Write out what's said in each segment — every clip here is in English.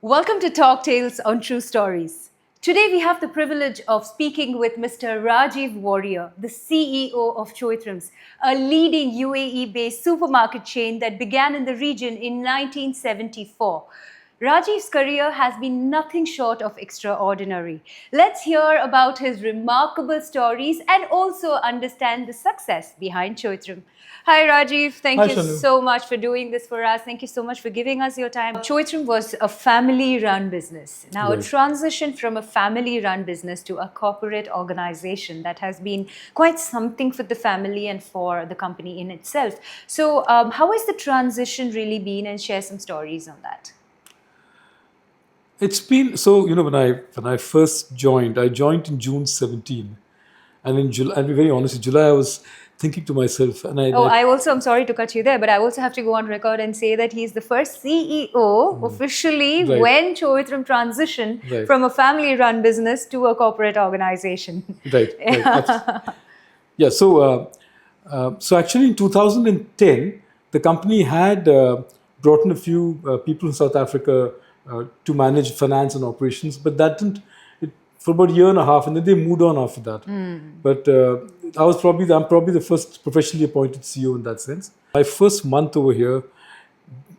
Welcome to Talk Tales on True Stories. Today we have the privilege of speaking with Mr. Rajiv Warrier, the CEO of Choithrams, a leading UAE-based supermarket chain that began in the region in 1974. Rajiv's career has been nothing short of extraordinary. Let's hear about his remarkable stories and also understand the success behind Choithram. Hi Rajiv, thank Hi, you Shanu. so much for doing this for us. Thank you so much for giving us your time. Choithram was a family-run business. Now, a Right. transition from a family-run business to a corporate organization that has been quite something for the family and for the company in itself. So, how has the transition really been? And share some stories on that. It's been so, when I first joined, I joined in June 17. And in July, I'll be very honest, in July I was thinking to myself, Oh, I also, I'm sorry to cut you there, but I also have to go on record and say that he's the first CEO officially Right. when Choithram transitioned Right. from a family-run business to a corporate organization. right, yeah. So actually in 2010, the company had brought in a few people from South Africa to manage finance and operations, but that didn't, for about a year and a half, and then they moved on after that. But I'm probably the first professionally appointed CEO in that sense. My first month over here,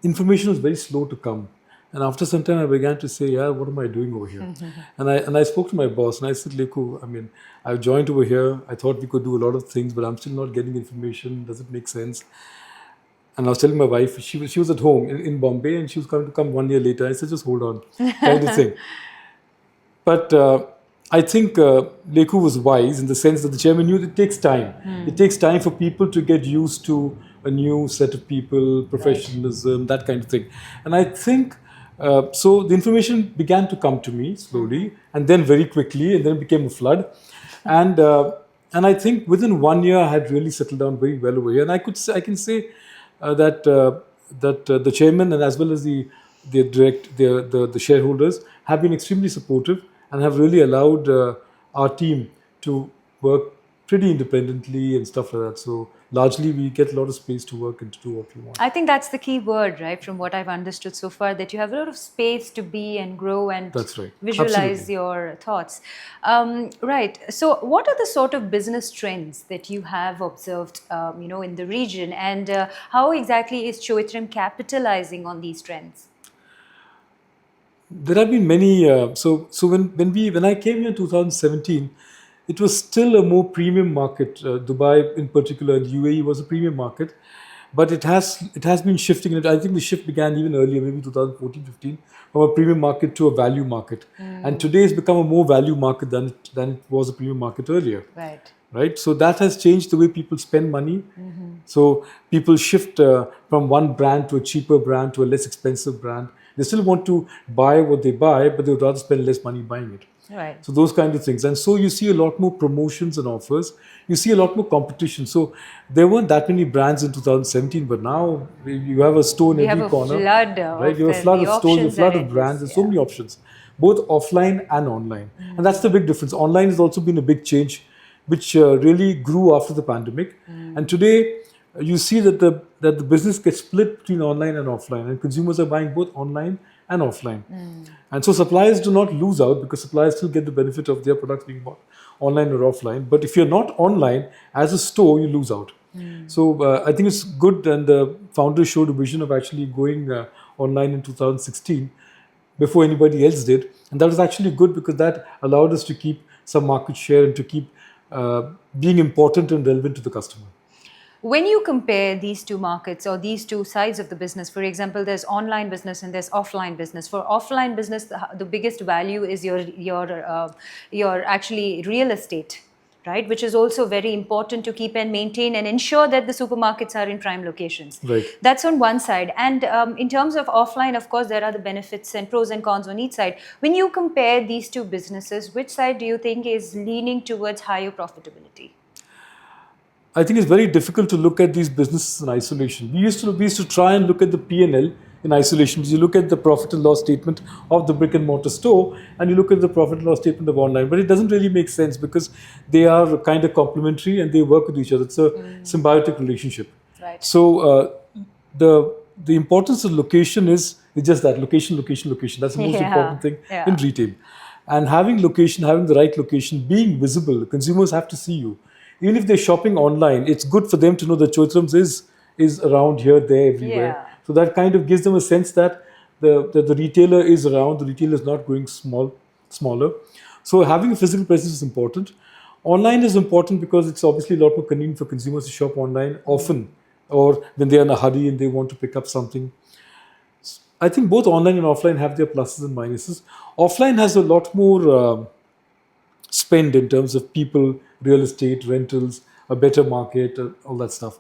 information was very slow to come. And after some time, I began to say, yeah, what am I doing over here? And I spoke to my boss and I said, Leku, I've joined over here. I thought we could do a lot of things, but I'm still not getting information. Does it make sense? And I was telling my wife, she was at home in Bombay and she was going to come 1 year later. I said, just hold on, kind of thing. But I think Leku was wise in the sense that the chairman knew it takes time. It takes time for people to get used to a new set of people, professionalism, that kind of thing. And I think, so the information began to come to me slowly and then very quickly, and then it became a flood. And I think within 1 year, I had really settled down very well over here. And I can say that the chairman and as well as the shareholders have been extremely supportive and have really allowed our team to work pretty independently and stuff like that. So largely we get a lot of space to work and to do what we want. I think that's the key word, right? From what I've understood so far, that you have a lot of space to be and grow and That's right. visualize Absolutely. your thoughts. Right. So, what are the sort of business trends that you have observed, in the region, and how exactly is Choithram capitalizing on these trends? There have been many. When I came here in 2017, it was still a more premium market. Dubai, in particular, and UAE was a premium market, but it has been shifting. And I think the shift began even earlier, maybe 2014-15, from a premium market to a value market. And today it's become a more value market than it was a premium market earlier. Right. Right, so that has changed the way people spend money. So people shift from one brand to a cheaper brand to a less expensive brand. They still want to buy what they buy, but they would rather spend less money buying it. Right. So those kind of things. And so you see a lot more promotions and offers. You see a lot more competition. So there weren't that many brands in 2017, but now you have a store in We every have a corner. flood Right? You have a flood of stores, a flood of brands. There's so many options, both offline and online. And that's the big difference. Online has also been a big change, which really grew after the pandemic. And today, you see that the business gets split between online and offline, and consumers are buying both online and offline. And so suppliers do not lose out because suppliers still get the benefit of their products being bought online or offline. But if you're not online as a store, you lose out. So I think it's good, and the founders showed a vision of actually going online in 2016 before anybody else did. And that was actually good because that allowed us to keep some market share and to keep being important and relevant to the customer. When you compare these two markets or these two sides of the business, for example, there's online business and there's offline business. For offline business, the biggest value is your actually real estate, right? Which is also very important to keep and maintain and ensure that the supermarkets are in prime locations. Right. That's on one side. And in terms of offline, of course, there are the benefits and pros and cons on each side. When you compare these two businesses, which side do you think is leaning towards higher profitability? I think it's very difficult to look at these businesses in isolation. We used to try and look at the P&L in isolation. You look at the profit and loss statement of the brick and mortar store, and you look at the profit and loss statement of online. But it doesn't really make sense because they are kind of complementary and they work with each other. It's a symbiotic relationship. Right. So the importance of location is It's just that location, location, location. That's the most important thing Yeah. in retail. And having location, having the right location, being visible, consumers have to see you. Even if they're shopping online, it's good for them to know that Choithrams is around here, there, everywhere. Yeah. So that kind of gives them a sense that the retailer is around, the retailer is not going smaller. So having a physical presence is important. Online is important because it's obviously a lot more convenient for consumers to shop online often, or when they're in a hurry and they want to pick up something. I think both online and offline have their pluses and minuses. Offline has a lot more spend in terms of people, real estate, rentals, a better market, all that stuff.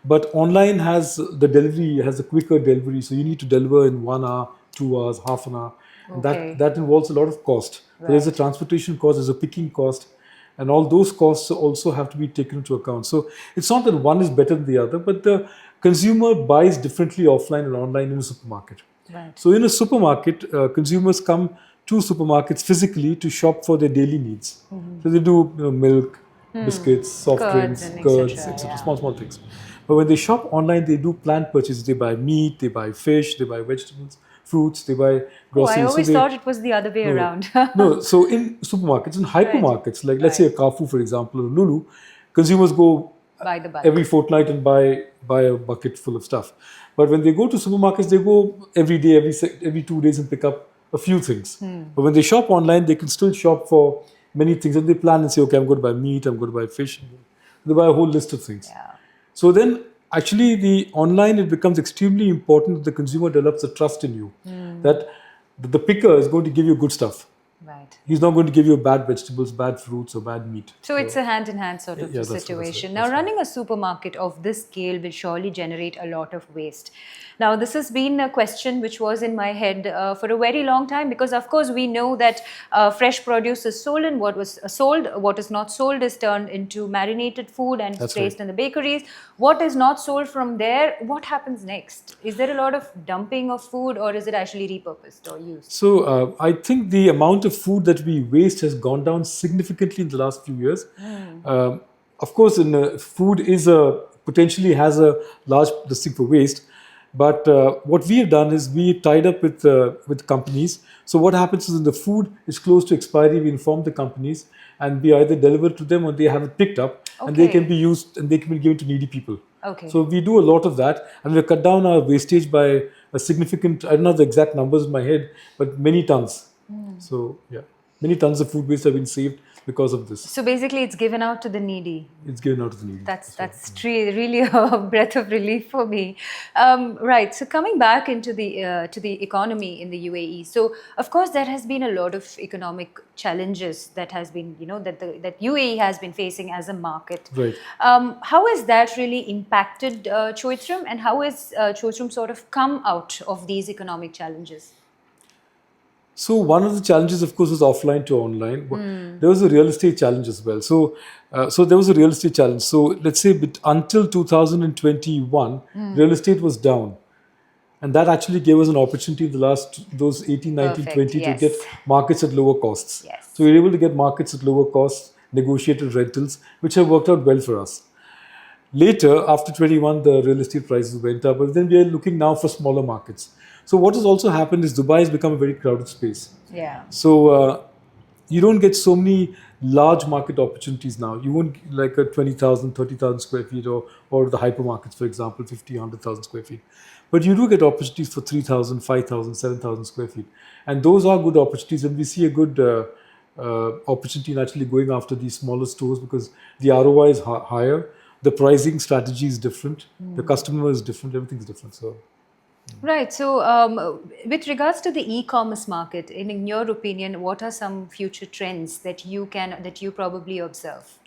But online has the delivery, has a quicker delivery, so you need to deliver in 1 hour, 2 hours, half an hour. And Okay. that involves a lot of cost. There's a Right. transportation cost, there's a picking cost, and all those costs also have to be taken into account. So it's not that one is better than the other, but the consumer buys differently offline and online in a supermarket. Right. So in a supermarket, consumers come to supermarkets physically to shop for their daily needs. So they do milk, biscuits, soft Curds drinks, and curds, etc., etc. yeah. Small things. But when they shop online, they do planned purchases. They buy meat, they buy fish, they buy vegetables, fruits, they buy Oh, groceries. I So always they- thought it was the other way no, around. no, so in supermarkets, in hypermarkets, like let's say a Carrefour, for example, or Lulu, consumers go By the bulk. every fortnight and buy a bucket full of stuff. But when they go to supermarkets, they go every day, every 2 days and pick up a few things. But when they shop online, they can still shop for many things, and they plan and say, okay, I'm going to buy meat, I'm going to buy fish. They buy a whole list of things. Yeah. So then, actually, the online, it becomes extremely important that the consumer develops a trust in you, that the picker is going to give you good stuff. Right. He's not going to give you bad vegetables, bad fruits, or bad meat. So it's a hand-in-hand sort of Yeah, that's right, situation. that's Now, right. running a supermarket of this scale will surely generate a lot of waste. Now, this has been a question which was in my head for a very long time, because, of course, we know that fresh produce is sold, and what was sold, what is not sold is turned into marinated food and That's placed right. in the bakeries. What is not sold from there, what happens next? Is there a lot of dumping of food, or is it actually repurposed or used? So I think the amount of food that we waste has gone down significantly in the last few years. Of course, food is potentially has a large listing for waste. But what we have done is we tied up with companies. So what happens is, when the food is close to expiry, we inform the companies, and we either deliver to them or they have it picked up, and they can Okay. be used and they can be given to needy people. Okay. So we do a lot of that, and we've cut down our wastage by a significant, I don't know the exact numbers in my head, but many tons. So yeah, many tons of food waste have been saved because of this. So basically, it's given out to the needy. It's given out to the needy. That's really a breath of relief for me. Right. So coming back into the economy in the UAE. So of course there has been a lot of economic challenges that has been that UAE has been facing as a market. Right. How has that really impacted Choithram, and how has Choithram sort of come out of these economic challenges? So one of the challenges, of course, was offline to online. There was a real estate challenge as well. So there was a real estate challenge. So let's say until 2021, real estate was down. And that actually gave us an opportunity in the those 18, 19, Perfect, 20 to yes. get markets at lower costs. Yes. So we were able to get markets at lower costs, negotiated rentals, which have worked out well for us. Later, after 21, the real estate prices went up, but then we are looking now for smaller markets. So what has also happened is Dubai has become a very crowded space. Yeah. So you don't get so many large market opportunities now. You won't like a 20,000, 30,000 square feet or the hypermarkets, for example, 50, 100,000 square feet. But you do get opportunities for 3,000, 5,000, 7,000 square feet. And those are good opportunities. And we see a good opportunity in actually going after these smaller stores because the ROI is higher. The pricing strategy is different. The customer is different. Everything's different. So. Right. So, with regards to the e-commerce market, in your opinion, what are some future trends that you probably observe?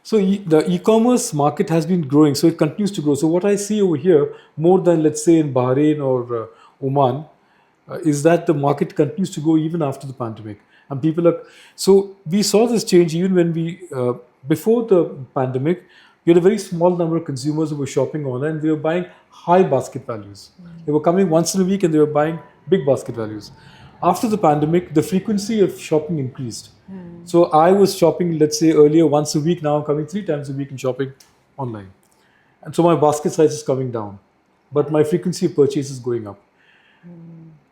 So the e-commerce market has been growing, so it continues to grow. So what I see over here, more than let's say in Bahrain or Oman, is that the market continues to grow even after the pandemic. And people are so we saw this change even when before the pandemic, we had a very small number of consumers who were shopping online. And they were buying high basket values. They were coming once in a week and they were buying big basket values. After the pandemic, the frequency of shopping increased. So I was shopping, let's say earlier once a week. Now I'm coming 3 times a week and shopping online. And so my basket size is coming down, but my frequency of purchase is going up.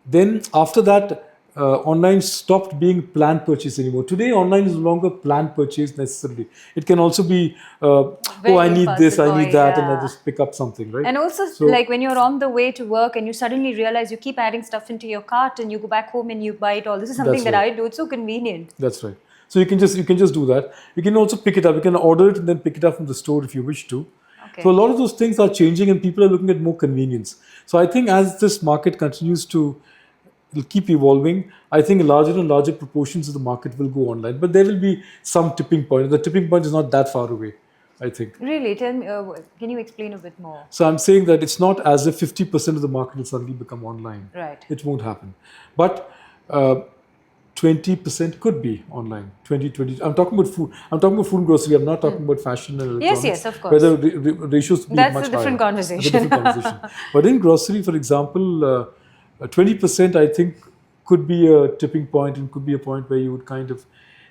Then after that, online stopped being planned purchase anymore. Today, online is no longer planned purchase necessarily. It can also be, oh, Very I need this, impulsive I need buying, that, and I yeah. just pick up something, right? And also, So like when you're on the way to work and you suddenly realize you keep adding stuff into your cart and you go back home and you buy it all. This is something that's that right. I do. It's so convenient. That's right. So you can just do that. You can also pick it up. You can order it and then pick it up from the store if you wish to. So a Okay. lot of those things are changing, and people are looking at more convenience. So I think as this market continues to, it'll keep evolving. I think larger and larger proportions of the market will go online, but there will be some tipping point. The tipping point is not that far away, I think. Really? Tell me, can you explain a bit more? So I'm saying that it's not as if 50% of the market will suddenly become online. Right. It won't happen. But 20% could be online. 20. I'm talking about food. I'm talking about food and grocery. I'm not talking about fashion and Yes, electronics. yes, of course. Whether ratios be That's much a different higher. conversation. That's a different conversation. But in grocery, for example, 20% I think could be a tipping point and could be a point where you would kind of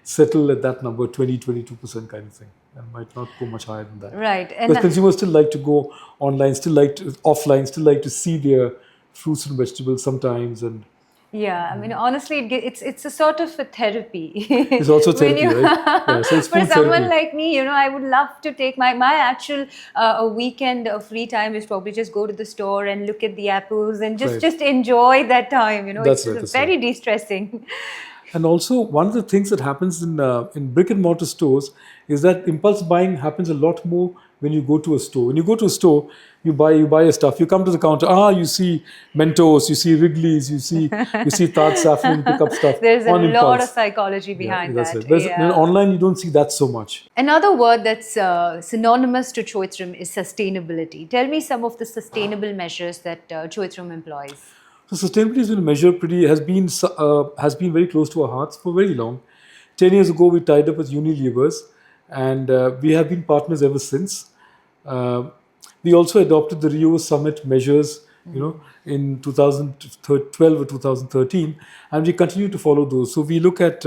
settle at that number, 22% kind of thing. And might not go much higher than that. Right. And Because consumers still like to go online, still like to offline, still like to see their fruits and vegetables sometimes, and yeah, I mean, honestly, it's a sort of a therapy. it's also When therapy, you- right? Yeah, so it's For food someone therapy. like me, I would love to take my actual a weekend of free time is probably just go to the store and look at the apples and Right. just enjoy that time. That's It's right, that's very right. de-stressing. And also, one of the things that happens in brick and mortar stores is that impulse buying happens a lot more when you go to a store. When you go to a store, you buy your stuff. You come to the counter. You see Mentos, you see Wrigley's, you see Taj Saffron. Pick up stuff There's a on lot of impulse. psychology Yeah, behind that's that. it. Whereas Yeah. online, you don't see that so much. Another word that's synonymous to Choithram is sustainability. Tell me some of the sustainable measures that Choithram employs. So sustainability has been measured has been very close to our hearts for very long. 10 years ago, we tied up with Unilever's, and we have been partners ever since. Uh, we also adopted the Rio Summit measures, in 2012 or 2013, and we continue to follow those. So we look at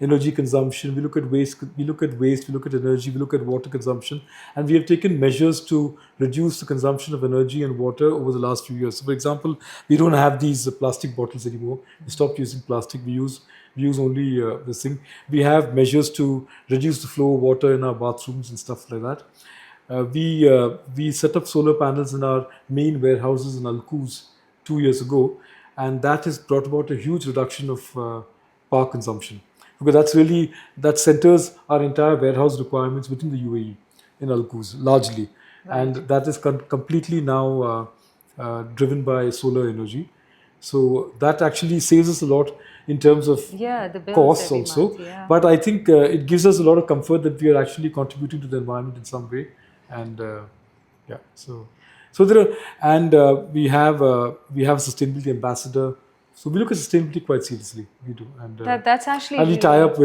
energy consumption, we look at waste, we look at energy, we look at water consumption, and we have taken measures to reduce the consumption of energy and water over the last few years. So, for example, we don't have these plastic bottles anymore. We stopped using plastic. We use only this thing. We have measures to reduce the flow of water in our bathrooms and stuff like that. We set up solar panels in our main warehouses in Alcuz 2 years ago, and that has brought about a huge reduction of power consumption, because that centers our entire warehouse requirements within the UAE in Alcuz largely, and that is completely now driven by solar energy. So that actually saves us a lot in terms of Yeah, the bills costs every also. month, yeah. But I think it gives us a lot of comfort that we are actually contributing to the environment in some way, and yeah. So there are, and we have a sustainability ambassador. So we look at sustainability quite seriously. We do, That's actually and we really- tied up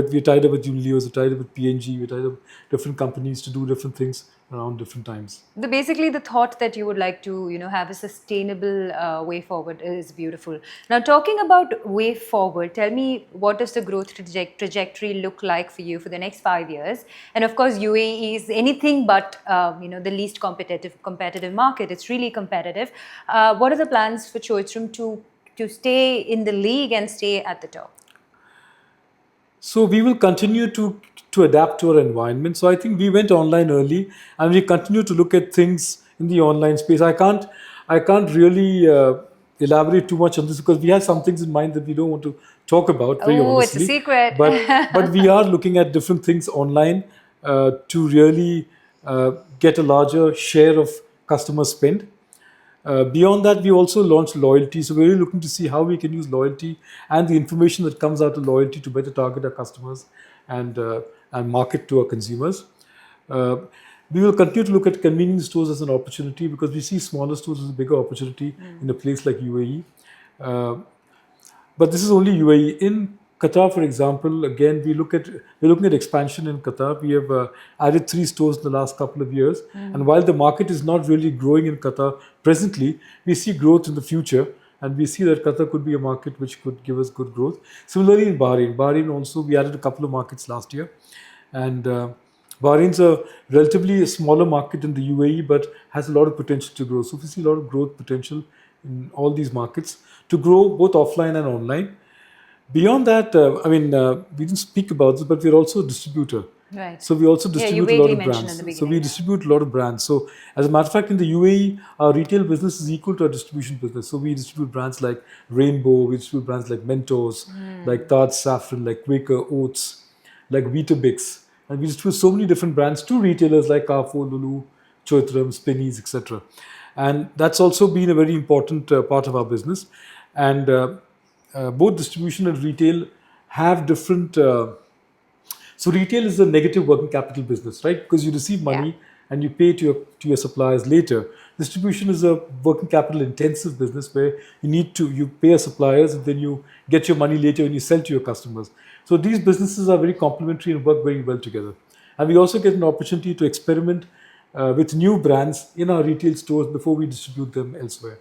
with Unilever, we tied up with PNG, we tied up with different companies to do different things around different times. basically the thought that you would like to have a sustainable way forward is beautiful. Now, talking about way forward, tell me, what does the growth trajectory look like for you for the next 5 years? And of course, UAE is anything but the least competitive market. It's really competitive. What are the plans for Choithram to stay in the league and stay at the top? So we will continue to adapt to our environment. So I think we went online early, and we continue to look at things in the online space. I can't really elaborate too much on this, because we have some things in mind that we don't want to talk about very Oh, it's a honestly. secret. But we are looking at different things online to really get a larger share of customer spend. Beyond that, we also launched loyalty. So we're really looking to see how we can use loyalty and the information that comes out of loyalty to better target our customers and market to our consumers. Uh, we will continue to look at convenience stores as an opportunity, because we see smaller stores as a bigger opportunity in a place like UAE. Uh, but this is only UAE. In Qatar, for example, again, we're looking at expansion in Qatar. We have added 3 stores in the last couple of years, and while the market is not really growing in Qatar presently, we see growth in the future, and we see that Qatar could be a market which could give us good growth. Similarly, in Bahrain also, we added a couple of markets last year, and Bahrain's a relatively smaller market in the UAE, but has a lot of potential to grow. So we see a lot of growth potential in all these markets to grow both offline and online. Beyond that, we didn't speak about this, but we're also a distributor. Right. So we also Yeah, you distribute a lot vaguely of mentioned in the brands. So we beginning. distribute a lot of brands. So as a matter of fact, in the UAE, our retail business is equal to our distribution business. So we distribute brands like Rainbow, we distribute brands like Mentos, like Taj Saffron, like Quaker Oats, like Weetabix. And we distribute so many different brands to retailers like Carrefour, Lulu, Choithrams, Pennies, etc. And that's also been a very important part of our business. And both distribution and retail have different. So retail is a negative working capital business, right? Because you receive Yeah. money and you pay to your suppliers later. Distribution is a working capital intensive business where you pay your suppliers and then you get your money later when you sell to your customers. So these businesses are very complementary and work very well together. And we also get an opportunity to experiment with new brands in our retail stores before we distribute them elsewhere.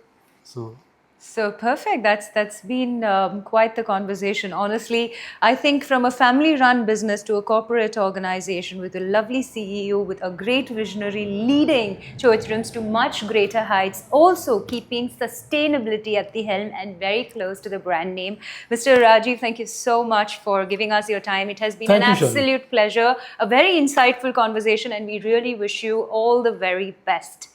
So perfect. That's been quite the conversation. Honestly, I think from a family-run business to a corporate organization with a lovely CEO, with a great visionary leading Choithrams to much greater heights, also keeping sustainability at the helm and very close to the brand name. Mr. Rajiv, thank you so much for giving us your time. It has been Thank an you, Shanu. absolute pleasure, a very insightful conversation, and we really wish you all the very best.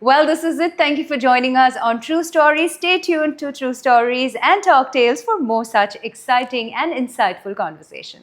Well, this is it. Thank you for joining us on True Stories. Stay tuned to True Stories and Talk Tales for more such exciting and insightful conversation.